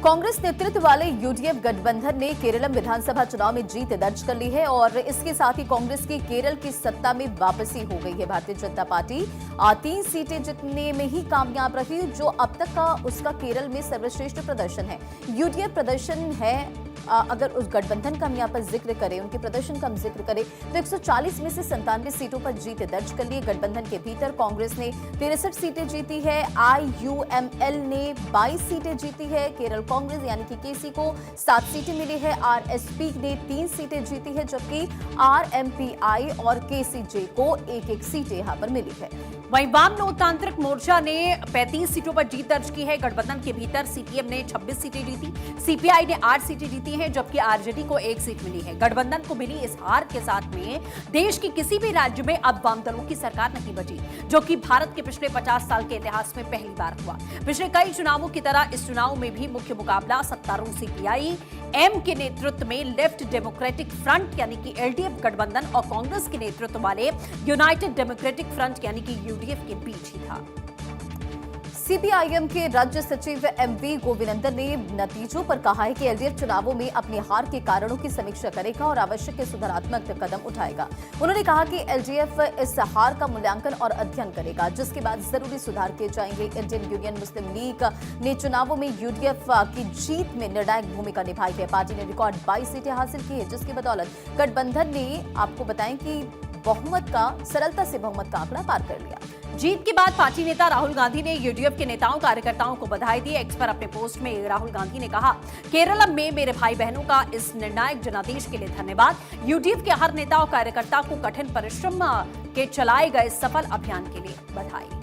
कांग्रेस नेतृत्व वाले यूडीएफ गठबंधन ने केरलम विधानसभा चुनाव में जीत दर्ज कर ली है और इसके साथ ही कांग्रेस की केरल की सत्ता में वापसी हो गई है। भारतीय जनता पार्टी 3 सीटें जीतने में ही कामयाब रही, जो अब तक का उसका केरल में सर्वश्रेष्ठ प्रदर्शन है। यूडीएफ प्रदर्शन है, अगर उस गठबंधन का हम यहाँ पर जिक्र करें, उनके प्रदर्शन का हम जिक्र करें तो 140 में से 97 सीटों पर जीत दर्ज कर ली। गठबंधन के भीतर कांग्रेस ने 63 सीटें जीती है, आईयूएमएल ने 22 सीटें जीती है, केरल कांग्रेस यानी कि केसी को 7 सीटें मिली है, आरएसपी ने 3 सीटें जीती है, जबकि आरएमपीआई और केसीजे को 1-1 सीटें यहाँ पर मिली है। वहीं वाम लोकतांत्रिक मोर्चा ने 35 सीटों पर जीत दर्ज की है। गठबंधन के भीतर सीपीएम ने 26 सीटें जीती, सीपीआई ने 8 सीटें जीती हैं, जबकि आरजेडी को 1 सीट मिली है। गठबंधन को मिली इस हार के साथ में देश के किसी भी राज्य में अब वाम दलों की सरकार नहीं बची, जो कि भारत के पिछले 50 साल के इतिहास में पहली बार हुआ। पिछले कई चुनावों की तरह इस चुनाव में भी मुख्य मुकाबला सत्तारूढ़ सीपीआई एम के नेतृत्व में लेफ्ट डेमोक्रेटिक फ्रंट यानी कि एलडीएफ गठबंधन और कांग्रेस के नेतृत्व वाले यूनाइटेड डेमोक्रेटिक फ्रंट यानी कि यूडीएफ के बीच ही था। सीपीआईएम के राज्य सचिव एमवी गोविंदन ने नतीजों पर कहा है कि एलडीएफ चुनावों में अपनी हार के कारणों की समीक्षा करेगा और आवश्यक सुधारात्मक कदम उठाएगा। उन्होंने कहा कि एलडीएफ इस हार का मूल्यांकन और अध्ययन करेगा, जिसके बाद जरूरी सुधार किए जाएंगे। इंडियन यूनियन मुस्लिम लीग ने चुनावों में यूडीएफ की जीत में निर्णायक भूमिका निभाई है। पार्टी ने रिकॉर्ड 22 सीटें हासिल की है, जिसकी बदौलत गठबंधन ने आपको बताएं कि सरलता से बहुमत का आंकड़ा पार कर लिया। जीत के बाद पार्टी नेता राहुल गांधी ने यूडीएफ के नेताओं कार्यकर्ताओं को बधाई दी। एक्स पर अपने पोस्ट में राहुल गांधी ने कहा, केरलम में मेरे भाई बहनों का इस निर्णायक जनादेश के लिए धन्यवाद। यूडीएफ के हर नेता और कार्यकर्ता को कठिन परिश्रम के चलाए गए सफल अभियान के लिए बधाई।